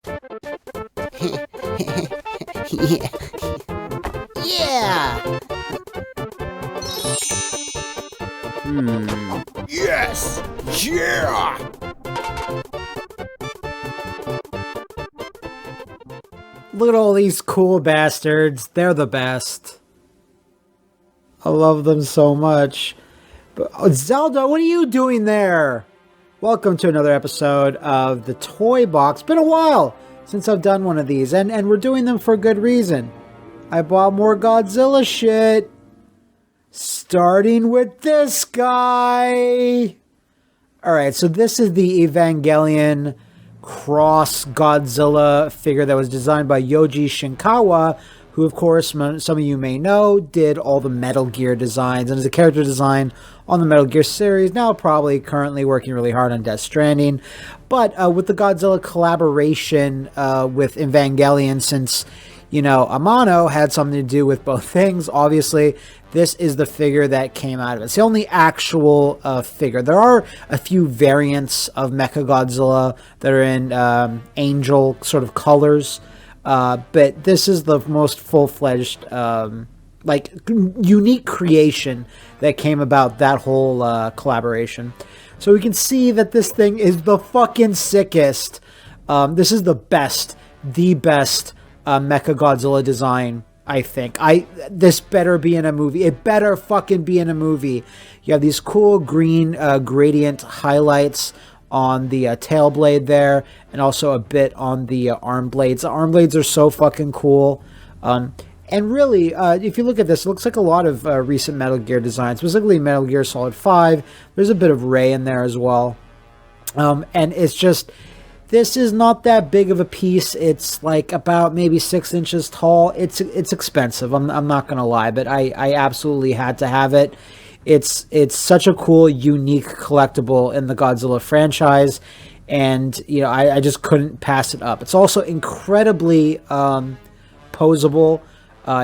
Yeah. Yeah. Yes! Yeah! Look at all these cool bastards. They're the best. I love them so much. But, Zelda, what are you doing there? Welcome to another episode of the Toy Box. Been a while since I've done one of these, and we're doing them for a good reason. I bought more Godzilla shit. Starting with this guy. Alright, so this is the Evangelion Cross Godzilla figure that was designed by Yoji Shinkawa, who, of course, some of you may know, did all the Metal Gear designs and is a character design on the Metal Gear series, now probably currently working really hard on Death Stranding. But with the Godzilla collaboration with Evangelion, since, you know, Amano had something to do with both things, obviously, this is the figure that came out of it. It's the only actual figure. There are a few variants of Mecha Godzilla that are in angel sort of colors, but this is the most full-fledged, like, unique creation that came about that whole collaboration. So we can see that this thing is the fucking sickest. This is the best Mecha Godzilla design, I think. This better be in a movie. It better fucking be in a movie. You have these cool green gradient highlights on the tail blade there, and also a bit on the arm blades. The arm blades are so fucking cool. And really, if you look at this, it looks like a lot of recent Metal Gear designs, specifically Metal Gear Solid 5. There's a bit of Ray in there as well. And it's just, this is not that big of a piece. It's like about maybe 6 inches tall. It's expensive. I'm not going to lie, but I absolutely had to have it. It's such a cool, unique collectible in the Godzilla franchise. And, you know, I just couldn't pass it up. It's also incredibly posable.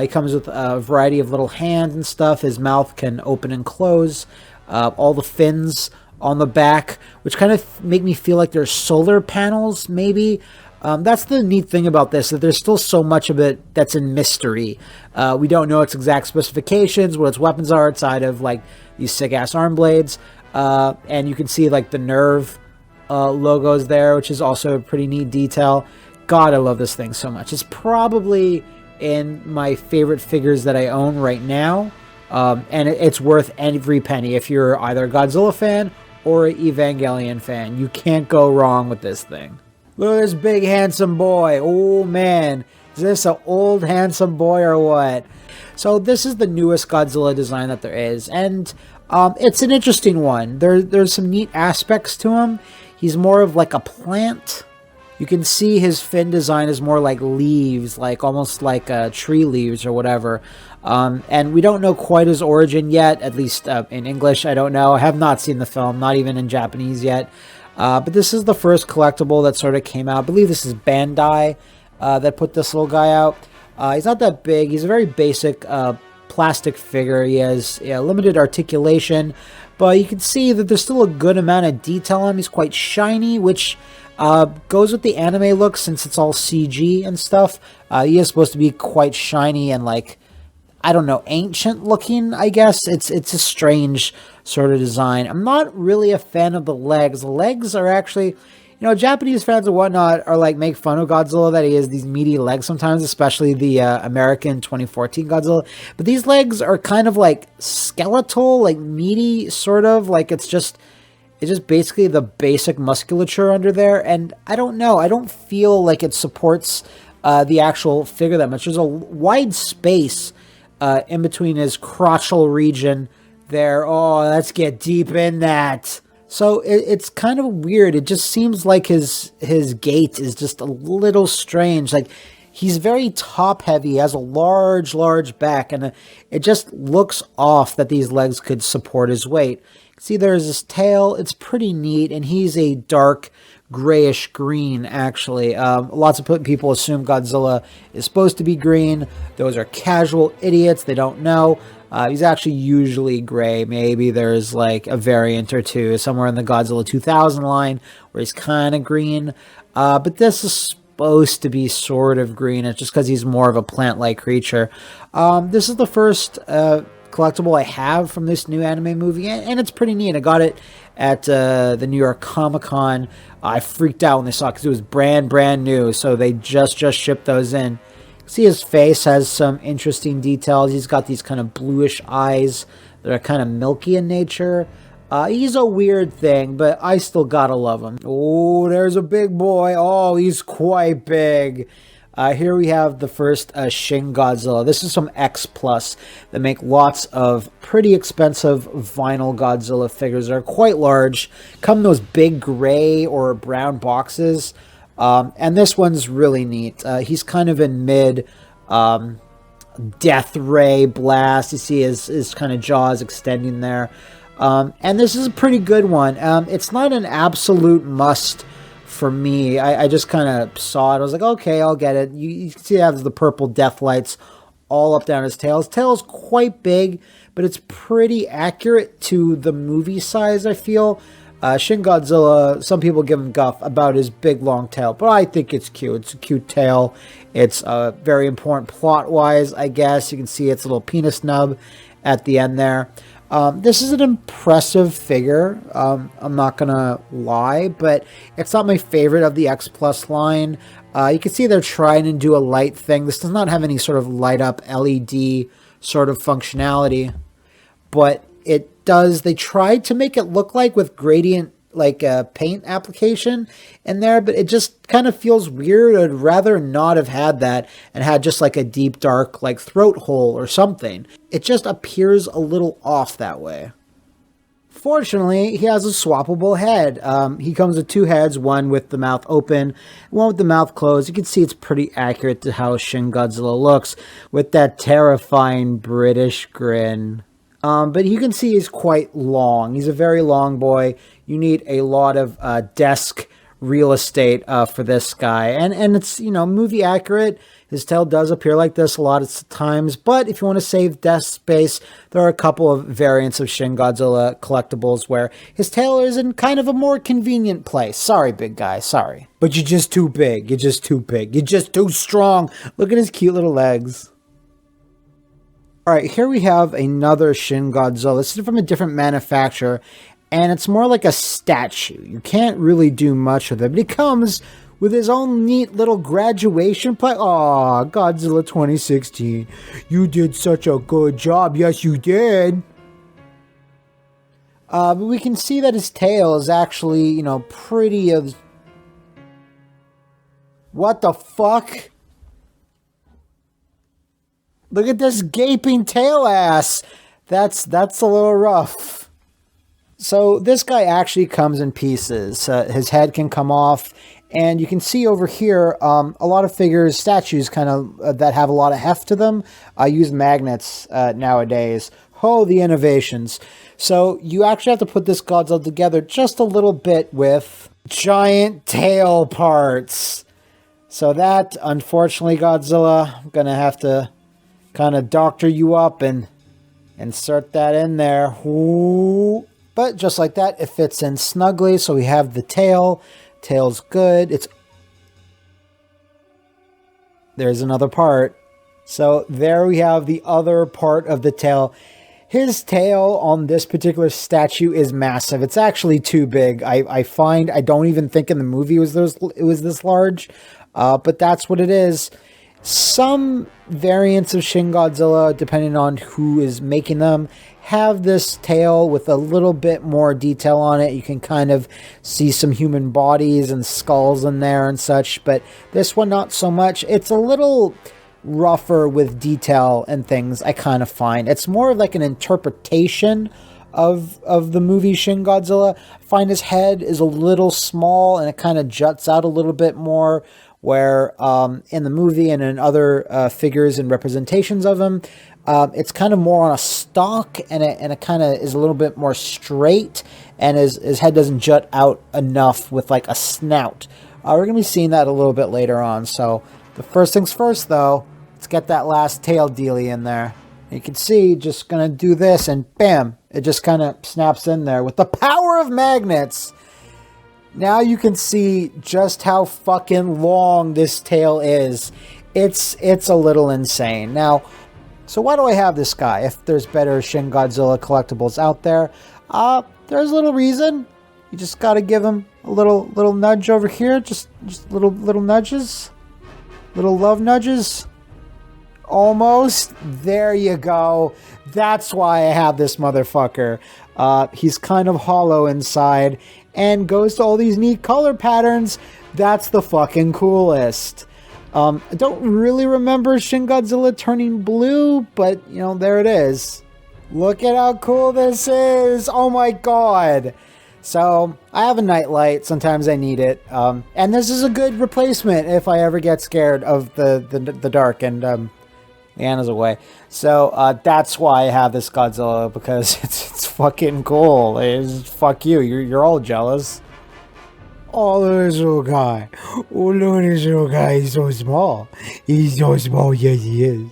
He comes with a variety of little hands and stuff. His mouth can open and close. All the fins on the back, which kind of make me feel like there's solar panels, maybe. That's the neat thing about this, that there's still so much of it that's in mystery. We don't know its exact specifications, what its weapons are outside of, like, these sick-ass arm blades. And you can see, like, the Nerve logos there, which is also a pretty neat detail. God, I love this thing so much. It's probably in my favorite figures that I own right now. And it's worth every penny if you're either a Godzilla fan or an Evangelion fan. You can't go wrong with this thing. Look at this big handsome boy. Oh man, is this an old handsome boy or what? So this is the newest Godzilla design that there is, and it's an interesting one. There's some neat aspects to him. He's more of like a plant. You can see his fin design is more like leaves, like almost like tree leaves or whatever. And we don't know quite his origin yet, at least in English, I don't know. I have not seen the film, not even in Japanese yet. But this is the first collectible that sort of came out. I believe this is Bandai that put this little guy out. He's not that big. He's a very basic plastic figure. He has limited articulation, but you can see that there's still a good amount of detail on him. He's quite shiny, which goes with the anime look since it's all CG and stuff. He is supposed to be quite shiny and, like, I don't know, ancient looking, I guess. It's a strange sort of design. I'm not really a fan of the legs. The legs are actually, you know, Japanese fans and whatnot are like, make fun of Godzilla that he has these meaty legs sometimes, especially the American 2014 Godzilla. But these legs are kind of like skeletal, like meaty, sort of. Like it's just basically the basic musculature under there. And I don't know. I don't feel like it supports the actual figure that much. There's a wide space in between his crotchal region there. Oh, let's get deep in that. So it's kind of weird. It just seems like his gait is just a little strange. Like, he's very top heavy. He has a large back, and it just looks off that these legs could support his weight. See, there's his tail. It's pretty neat, and he's a dark grayish green, actually. Lots of people assume Godzilla is supposed to be green. Those are casual idiots. They don't know. He's actually usually gray. Maybe there's like a variant or two somewhere in the Godzilla 2000 line where he's kind of green. But this is supposed to be sort of green. It's just because he's more of a plant-like creature. This is the first collectible I have from this new anime movie, and it's pretty neat. I got it at the New York Comic-Con. I freaked out when they saw it because it was brand new, so they just shipped those in. See, his face has some interesting details. He's got these kind of bluish eyes that are kind of milky in nature. He's a weird thing, but I still gotta love him. Oh, there's a big boy. Oh, he's quite big. Here we have the first Shin Godzilla. This is from X Plus. They make lots of pretty expensive vinyl Godzilla figures. They're quite large. Come in those big gray or brown boxes. And this one's really neat. He's kind of in mid death ray blast. You see his kind of jaws extending there. And this is a pretty good one. It's not an absolute must for me. I just kind of saw it. I was like, okay, I'll get it. You can see it has the purple death lights all up down his tail. His tail is quite big, but it's pretty accurate to the movie size, I feel. Shin Godzilla, some people give him guff about his big long tail, but I think it's cute. It's a cute tail. It's very important plot-wise, I guess. You can see its little penis nub at the end there. This is an impressive figure, I'm not gonna lie, but it's not my favorite of the X Plus line. You can see they're trying to do a light thing. This does not have any sort of light up LED sort of functionality, but it does. They tried to make it look like with gradient, like a paint application in there, but it just kind of feels weird. I'd rather not have had that and had just like a deep dark like throat hole or something. It just appears a little off that way. Fortunately, he has a swappable head. He comes with two heads, one with the mouth open, one with the mouth closed. You can see it's pretty accurate to how Shin Godzilla looks with that terrifying British grin. But you can see he's quite long. He's a very long boy. You need a lot of desk real estate for this guy. And it's, movie accurate. His tail does appear like this a lot of times. But if you want to save desk space, there are a couple of variants of Shin Godzilla collectibles where his tail is in kind of a more convenient place. Sorry, big guy. Sorry. But you're just too big. You're just too big. You're just too strong. Look at his cute little legs. Alright, here we have another Shin Godzilla. This is from a different manufacturer, and it's more like a statue. You can't really do much with it, but he comes with his own neat little graduation plate. Aw, Godzilla 2016. You did such a good job. Yes, you did. But we can see that his tail is actually, pretty of... What the fuck? Look at this gaping tail ass. That's a little rough. So this guy actually comes in pieces. His head can come off. And you can see over here, a lot of figures, statues kind of that have a lot of heft to them, use magnets nowadays. Oh, the innovations. So you actually have to put this Godzilla together just a little bit with giant tail parts. So that, unfortunately, Godzilla, I'm going to have to kind of doctor you up and insert that in there. Ooh. But just like that, it fits in snugly. So we have the tail. Tail's good. There's another part. So there we have the other part of the tail. His tail on this particular statue is massive. It's actually too big. I don't even think in the movie it was this large. But that's what it is. Some variants of Shin Godzilla, depending on who is making them, have this tail with a little bit more detail on it. You can kind of see some human bodies and skulls in there and such, but this one not so much. It's a little rougher with detail and things, I kind of find. It's more of like an interpretation of the movie Shin Godzilla. I find his head is a little small and it kind of juts out a little bit more, where in the movie and in other figures and representations of him, it's kind of more on a stalk, and it kind of is a little bit more straight, and his head doesn't jut out enough with like a snout. We're going to be seeing that a little bit later on. So the first things first, though, let's get that last tail dealie in there. You can see, just going to do this, and bam, it just kind of snaps in there with the power of magnets. Now you can see just how fucking long this tail is. It's a little insane. Now, so why do I have this guy? If there's better Shin Godzilla collectibles out there, there's a little reason. You just gotta give him a little nudge over here. Just little nudges, little love nudges. Almost. There you go. That's why I have this motherfucker. He's kind of hollow inside and goes to all these neat color patterns. That's the fucking coolest. I don't really remember Shin Godzilla turning blue, but, you know, there it is. Look at how cool this is. Oh my god. So, I have a nightlight. Sometimes I need it. And this is a good replacement if I ever get scared of the dark and, Leanna's away. So, that's why I have this Godzilla, because it's fucking cool. Fuck you. You're all jealous. Oh, look at this little guy. Oh, look at this little guy. He's so small. He's so small. Yes, he is.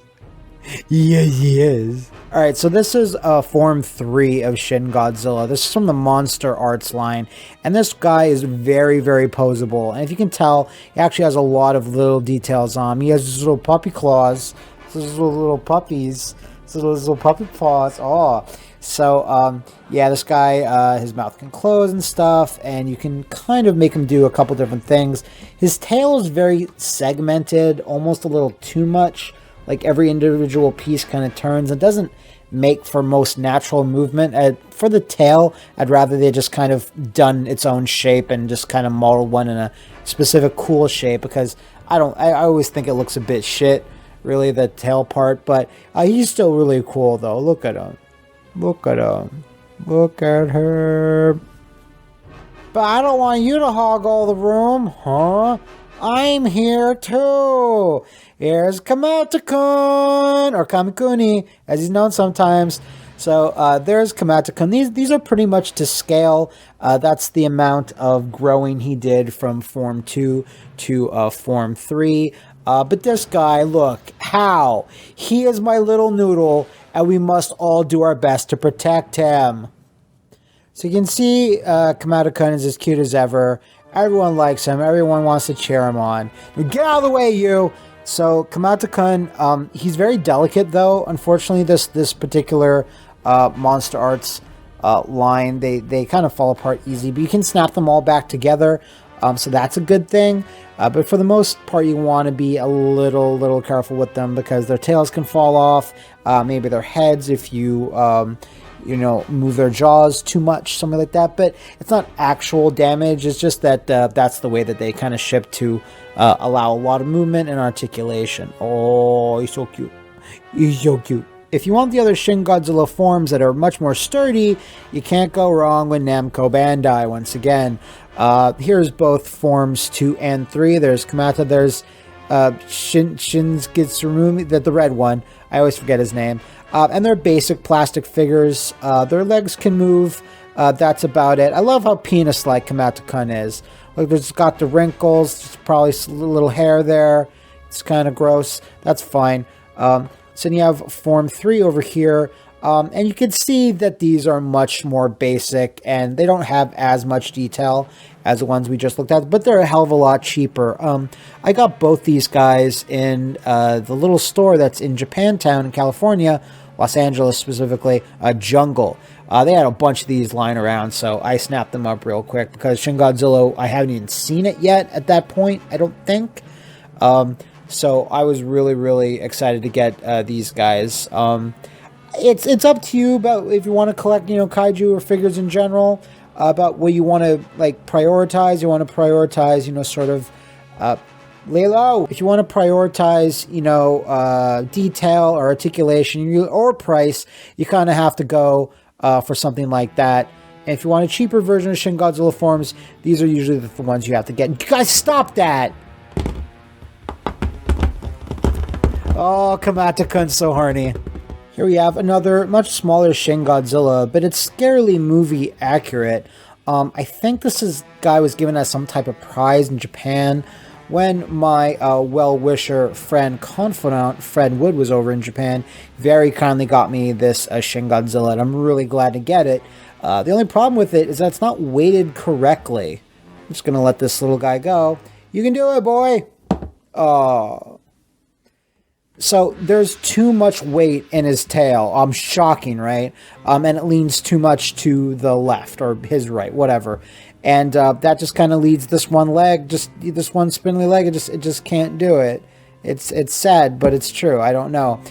Yes, he is. Alright, so this is Form 3 of Shin Godzilla. This is from the Monsterarts line. And this guy is very, very poseable. And if you can tell, he actually has a lot of little details on him. He has his little puppy claws. Those little puppies. Those little puppy paws. Oh. So, yeah, this guy, his mouth can close and stuff, and you can kind of make him do a couple different things. His tail is very segmented, almost a little too much. Like, every individual piece kind of turns. It doesn't make for most natural movement. For the tail, I'd rather they just kind of done its own shape and just kind of modeled one in a specific cool shape, because I always think it looks a bit shit, really, the tail part, but he's still really cool, though. Look at him. Look at him. Look at her. But I don't want you to hog all the room, huh? I'm here too. Here's Kamata-kun, or Kamikuni, as he's known sometimes. So there's Kamata-kun. These are pretty much to scale. That's the amount of growing he did from Form 2 to Form 3. But this guy, look, how? He is my little noodle, and we must all do our best to protect him. So you can see Kamata-kun is as cute as ever. Everyone likes him. Everyone wants to cheer him on. Get out of the way, you! So Kamata-kun, he's very delicate, though. Unfortunately, this particular Monsterarts line, they kind of fall apart easy. But you can snap them all back together. So that's a good thing. But for the most part, you want to be a little careful with them, because their tails can fall off. Maybe their heads if you, move their jaws too much, something like that. But it's not actual damage. It's just that that's the way that they kind of ship to allow a lot of movement and articulation. Oh, he's so cute. He's so cute. If you want the other Shin Godzilla forms that are much more sturdy, you can't go wrong with Namco Bandai once again. Here's both Forms 2 and 3. There's Kamata, there's Shin Godzilla, the red one. I always forget his name. And they're basic plastic figures. Their legs can move. That's about it. I love how penis-like Kamata-kun is. Look, there's got the wrinkles. There's probably a little hair there. It's kind of gross. That's fine. So then you have Form 3 over here, and you can see that these are much more basic, and they don't have as much detail as the ones we just looked at, but they're a hell of a lot cheaper. I got both these guys in the little store that's in Japantown in California, Los Angeles specifically, Jungle. They had a bunch of these lying around, so I snapped them up real quick, because Shin Godzilla, I haven't even seen it yet at that point, I don't think. So I was really excited to get these guys. It's up to you about if you want to collect, kaiju or figures in general, about what you want to prioritize. You want to prioritize, sort of lay low. If you want to prioritize, detail or articulation or price, you kind of have to go for something like that. And if you want a cheaper version of Shin Godzilla forms, these are usually the ones you have to get. You guys, stop that! Oh, Kamata-kun's so horny. Here we have another much smaller Shin Godzilla, but it's scarily movie accurate. I think this guy was given as some type of prize in Japan when my well-wisher friend, confidant, Fred Wood was over in Japan. Very kindly got me this Shin Godzilla, and I'm really glad to get it. The only problem with it is that it's not weighted correctly. just going to let this little guy go. You can do it, boy. Oh. So there's too much weight in his tail. Shocking, right? And it leans too much to the left or his right, whatever. And that just kind of leads this one leg, this one spindly leg. It just can't do it. It's sad, but it's true. I don't know.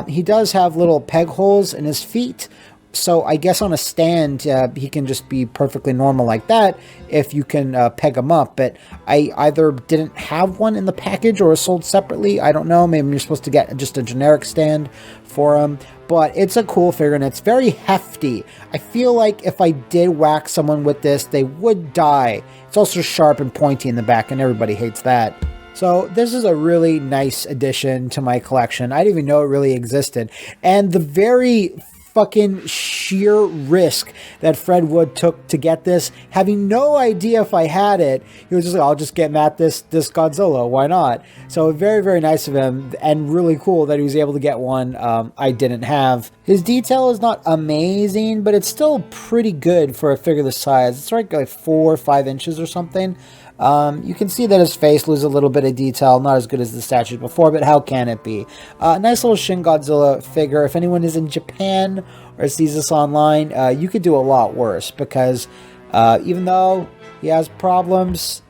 He does have little peg holes in his feet. So I guess on a stand, he can just be perfectly normal like that if you can peg him up. But I either didn't have one in the package or was sold separately. I don't know. Maybe you're supposed to get just a generic stand for him. But it's a cool figure, and it's very hefty. I feel like if I did whack someone with this, they would die. It's also sharp and pointy in the back, and everybody hates that. So this is a really nice addition to my collection. I didn't even know it really existed. And the very fucking sheer risk that Fred Wood took to get this, having no idea if I had it, he was just like, I'll just get Matt this Godzilla, why not? So very, very nice of him, and really cool that he was able to get one I didn't have. His detail is not amazing, but it's still pretty good for a figure this size. It's like 4 or 5 inches or something. You can see that his face loses a little bit of detail, not as good as the statues before, but how can it be? Nice little Shin Godzilla figure. If anyone is in Japan or sees this online, you could do a lot worse, because even though he has problems,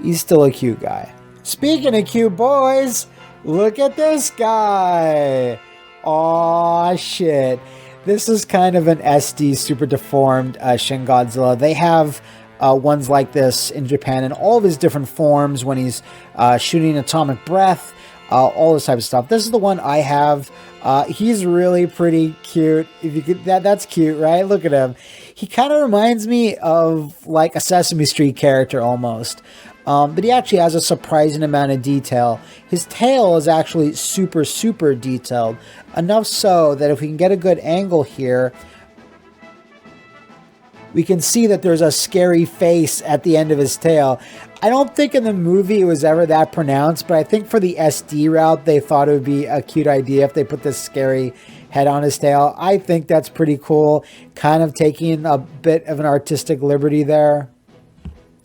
he's still a cute guy. Speaking of cute boys, look at this guy. Aw, shit. This is kind of an SD super deformed Shin Godzilla. They have ones like this in Japan in all of his different forms when he's shooting atomic breath, all this type of stuff. This is the one I have. He's really pretty cute. If you could, that's cute, right? Look at him. He kind of reminds me of like a Sesame Street character almost. But he actually has a surprising amount of detail. His tail is actually super, super detailed. Enough so that if we can get a good angle here, we can see that there's a scary face at the end of his tail. I don't think in the movie it was ever that pronounced, but I think for the SD route, they thought it would be a cute idea if they put this scary head on his tail. I think that's pretty cool, kind of taking a bit of an artistic liberty there.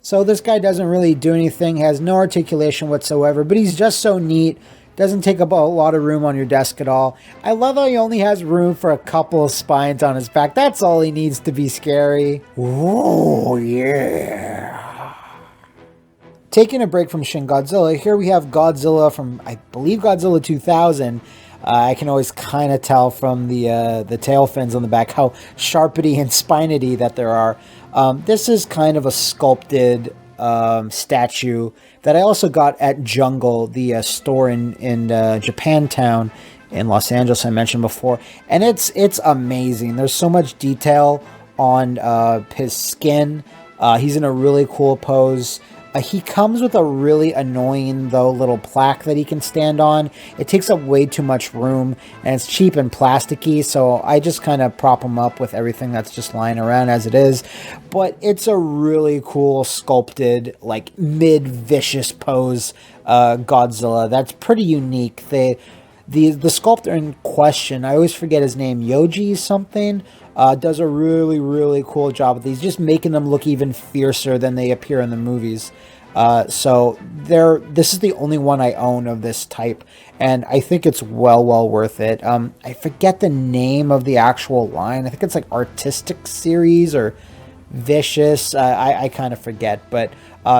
So this guy doesn't really do anything, has no articulation whatsoever, but he's just so neat. Doesn't take up a lot of room on your desk at all. I love how he only has room for a couple of spines on his back. That's all he needs to be scary. Oh, yeah. Taking a break from Shin Godzilla, here we have Godzilla from, I believe, Godzilla 2000. I can always kind of tell from the tail fins on the back how sharpety and spinety that there are. This is kind of a sculpted statue that I also got at Jungle, the store in Japantown in Los Angeles I mentioned before, and it's amazing. There's so much detail on his skin. He's in a really cool pose. He comes with a really annoying, though, little plaque that he can stand on. It takes up way too much room, and it's cheap and plasticky, so I just kind of prop him up with everything that's just lying around as it is. But it's a really cool, sculpted, like, mid-vicious pose Godzilla. That's pretty unique. The sculptor in question, I always forget his name, Yoji something, does a really, really cool job with these, just making them look even fiercer than they appear in the movies. So this is the only one I own of this type, and I think it's well worth it. I forget the name of the actual line. I think it's like Artistic Series or Vicious. I kind of forget, but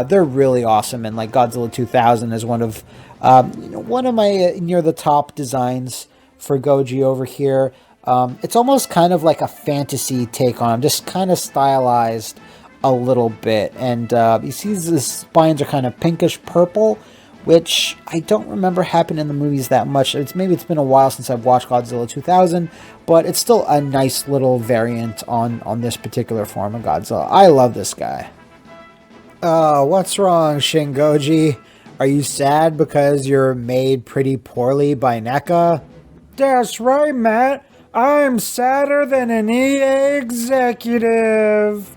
they're really awesome. And like Godzilla 2000 is one of my near the top designs for Goji over here. It's almost kind of like a fantasy take on him, just kind of stylized a little bit. And you see the spines are kind of pinkish purple, which I don't remember happening in the movies that much. Maybe it's been a while since I've watched Godzilla 2000, but it's still a nice little variant on this particular form of Godzilla. I love this guy. What's wrong, Shin Goji? Are you sad because you're made pretty poorly by NECA? That's right, Matt. I'm sadder than an EA executive.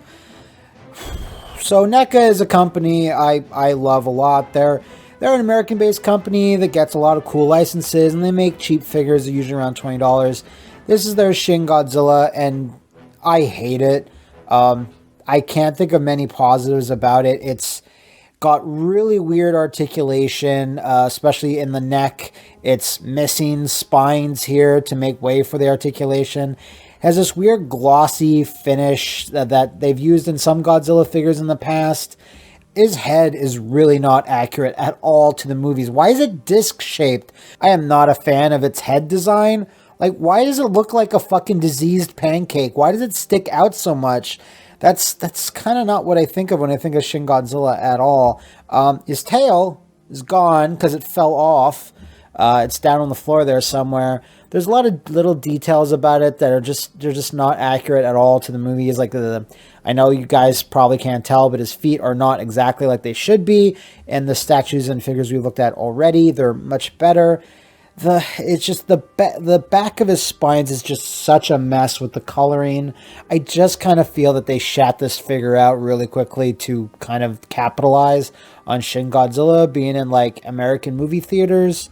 So NECA is a company I love a lot. They're an American-based company that gets a lot of cool licenses, and they make cheap figures, usually around $20. This is their Shin Godzilla, and I hate it. I I can't think of many positives about it. It's got really weird articulation, especially in the neck. It's missing spines here to make way for the articulation. Has this weird glossy finish that they've used in some Godzilla figures in the past. His head is really not accurate at all to the movies. Why is it disc shaped? I am not a fan of its head design. Like, why does it look like a fucking diseased pancake? Why does it stick out so much? That's kind of not what I think of when I think of Shin Godzilla at all. His tail is gone because it fell off. It's down on the floor there somewhere. There's a lot of little details about it that they're just not accurate at all to the movies. Like I know you guys probably can't tell, but his feet are not exactly like they should be. And the statues and figures we looked at already, they're much better. It's just the back of his spines is just such a mess with the coloring. I just kind of feel that they shat this figure out really quickly to kind of capitalize on Shin Godzilla being in like American movie theaters.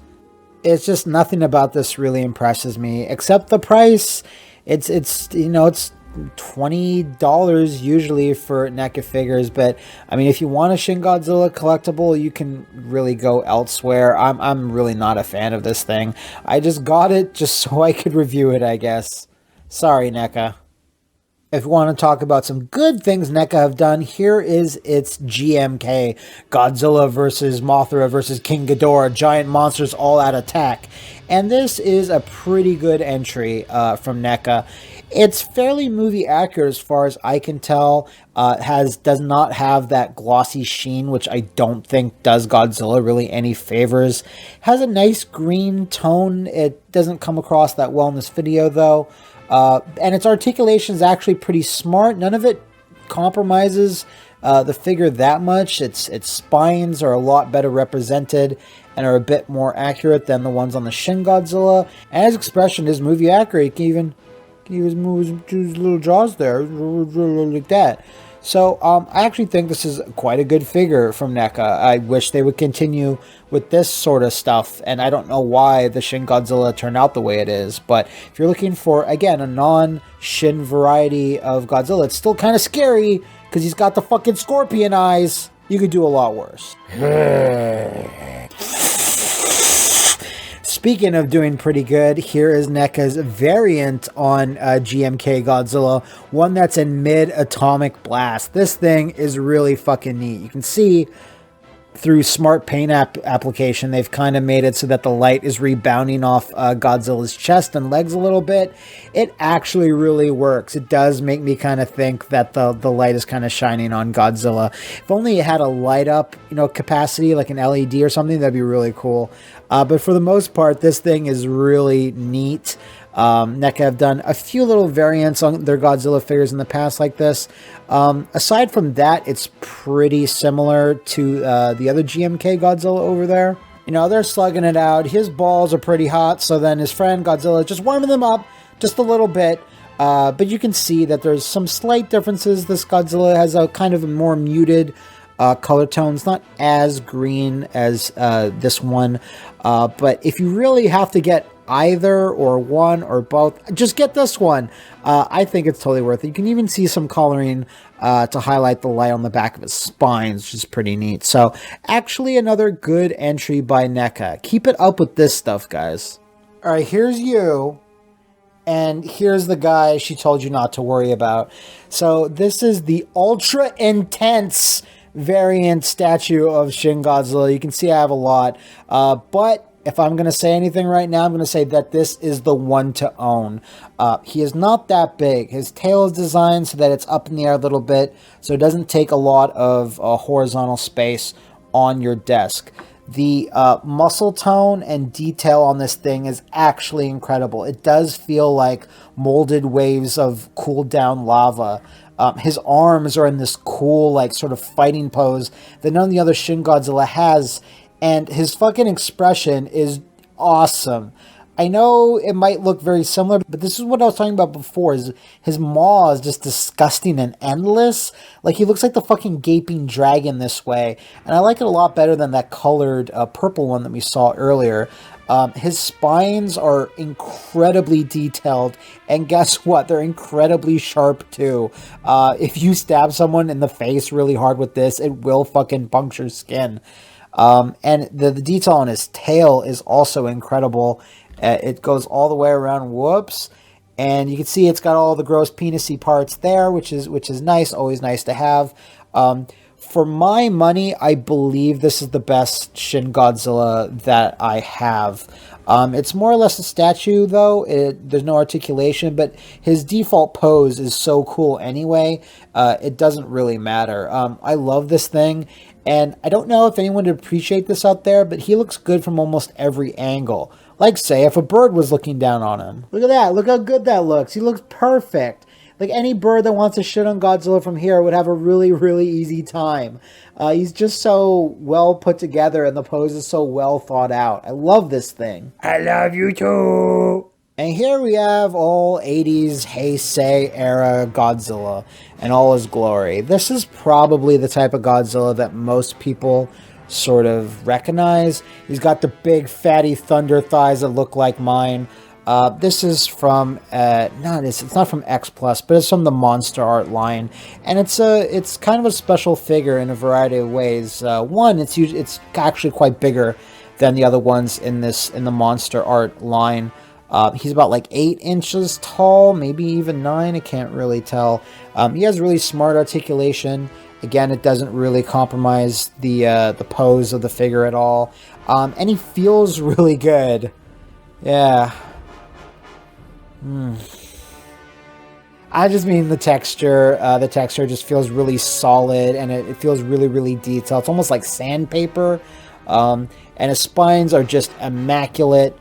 It's just nothing about this really impresses me, except the price. It's $20 usually for NECA figures, but I mean, if you want a Shin Godzilla collectible, you can really go elsewhere. I'm really not a fan of this thing. I just got it just so I could review it, I guess. Sorry, NECA. If you want to talk about some good things NECA have done, here is its GMK. Godzilla versus Mothra versus King Ghidorah, giant monsters all out attack. And this is a pretty good entry from NECA. It's fairly movie accurate as far as I can tell. Does not have that glossy sheen, which I don't think does Godzilla really any favors. Has a nice green tone. It doesn't come across that well in this video though. And its articulation is actually pretty smart. None of it compromises the figure that much. Its spines are a lot better represented and are a bit more accurate than the ones on the Shin Godzilla. And his expression is movie accurate. You can even move his little jaws there, like that. So I actually think this is quite a good figure from NECA. I wish they would continue with this sort of stuff, and I don't know why the Shin Godzilla turned out the way it is, but if you're looking for, again, a non-Shin variety of Godzilla, it's still kind of scary, because he's got the fucking scorpion eyes. You could do a lot worse. Speaking of doing pretty good, here is NECA's variant on GMK Godzilla, one that's in mid-atomic blast. This thing is really fucking neat. You can see through smart paint application, they've kind of made it so that the light is rebounding off Godzilla's chest and legs a little bit. It actually really works. It does make me kind of think that the light is kind of shining on Godzilla. If only it had a light up, capacity, like an LED or something, that'd be really cool. But for the most part, this thing is really neat. NECA have done a few little variants on their Godzilla figures in the past like this. Aside from that, it's pretty similar to the other GMK Godzilla over there. They're slugging it out. His balls are pretty hot, so then his friend Godzilla is just warming them up just a little bit. But you can see that there's some slight differences. This Godzilla has a kind of a more muted color tone. It's not as green as this one. But if you really have to get either or one or both, just get this one. I think it's totally worth it. You can even see some coloring to highlight the light on the back of his spines, which is pretty neat. So actually another good entry by NECA. Keep it up with this stuff, guys. All right, here's you. And here's the guy she told you not to worry about. So this is the ultra intense variant statue of Shin Godzilla. You can see I have a lot. But if I'm going to say anything right now, I'm going to say that this is the one to own. He is not that big. His tail is designed so that it's up in the air a little bit, so it doesn't take a lot of horizontal space on your desk. The muscle tone and detail on this thing is actually incredible. It does feel like molded waves of cooled down lava. His arms are in this cool, like, sort of fighting pose that none of the other Shin Godzilla has. And his fucking expression is awesome. I know it might look very similar, but this is what I was talking about before. His maw is just disgusting and endless. Like, he looks like the fucking gaping dragon this way. And I like it a lot better than that colored purple one that we saw earlier. His spines are incredibly detailed, and guess what? They're incredibly sharp too. If you stab someone in the face really hard with this, it will fucking puncture skin. And the detail on his tail is also incredible. It goes all the way around. Whoops. And you can see it's got all the gross penisy parts there, which is nice. Always nice to have. For my money, I believe this is the best Shin Godzilla that I have. It's more or less a statue, though. There's no articulation, but his default pose is so cool anyway. It doesn't really matter. I love this thing, and I don't know if anyone would appreciate this out there, but he looks good from almost every angle. Like, say, if a bird was looking down on him. Look at that. Look how good that looks. He looks perfect. Like, any bird that wants to shit on Godzilla from here would have a really, really easy time. He's just so well put together, and the pose is so well thought out. I love this thing. I love you too. And here we have all 80s Heisei era Godzilla in all his glory. This is probably the type of Godzilla that most people sort of recognize. He's got the big fatty thunder thighs that look like mine. This is from it's not from X Plus, but it's from the Monsterart line, and it's kind of a special figure in a variety of ways. One, it's actually quite bigger than the other ones in the Monsterart line. He's about like 8 inches tall, maybe even 9. I can't really tell. He has really smart articulation. Again, it doesn't really compromise the pose of the figure at all, and he feels really good. Yeah. I just mean the texture. The texture just feels really solid, and it feels really, really detailed. It's almost like sandpaper. And his spines are just immaculate.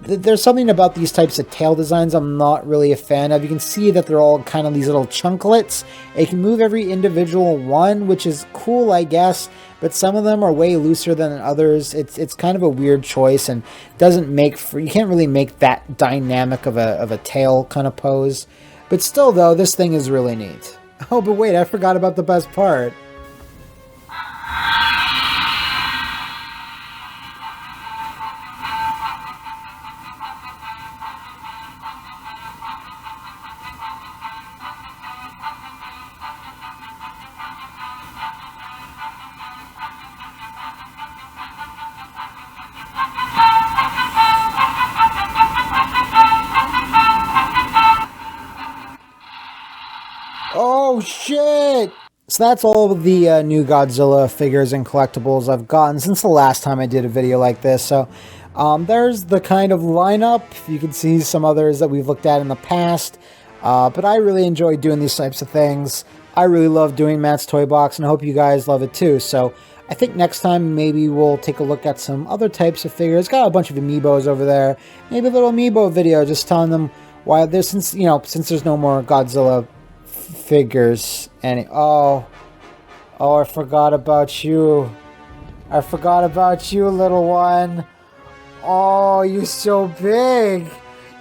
There's something about these types of tail designs I'm not really a fan of. You can see that they're all kind of these little chunklets. It can move every individual one, which is cool, I guess, but some of them are way looser than others. It's kind of a weird choice, and doesn't make for, you can't really make that dynamic of a tail kind of pose. But still, though, this thing is really neat. Oh, but wait, I forgot about the best part. Oh, shit! So that's all of the new Godzilla figures and collectibles I've gotten since the last time I did a video like this. So there's the kind of lineup. You can see some others that we've looked at in the past. But I really enjoy doing these types of things. I really love doing Matt's Toy Box, and I hope you guys love it too. So I think next time maybe we'll take a look at some other types of figures. Got a bunch of amiibos over there. Maybe a little amiibo video just telling them why there's, since there's no more Godzilla figures. And oh, I forgot about you. I forgot about you, little one. Oh, you're so big.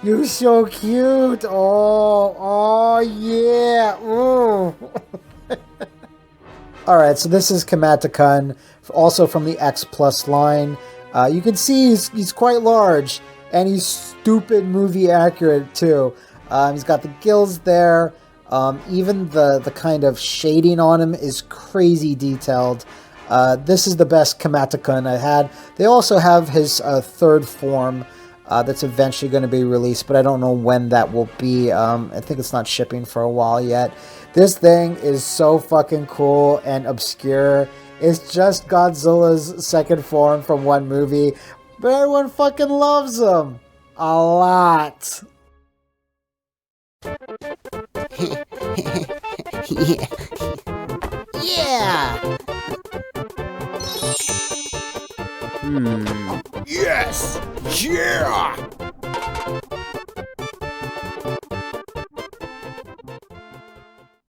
You're so cute. Oh yeah. Ooh. Alright, so this is Kamata-kun, also from the X Plus line. You can see he's quite large, and he's stupid movie accurate too. He's got the gills there. Even the kind of shading on him is crazy detailed. This is the best Kamata-kun I had. They also have his third form that's eventually going to be released, but I don't know when that will be. I think it's not shipping for a while yet. This thing is so fucking cool and obscure. It's just Godzilla's second form from one movie, but everyone fucking loves him a lot. Yeah. Yes! Yeah!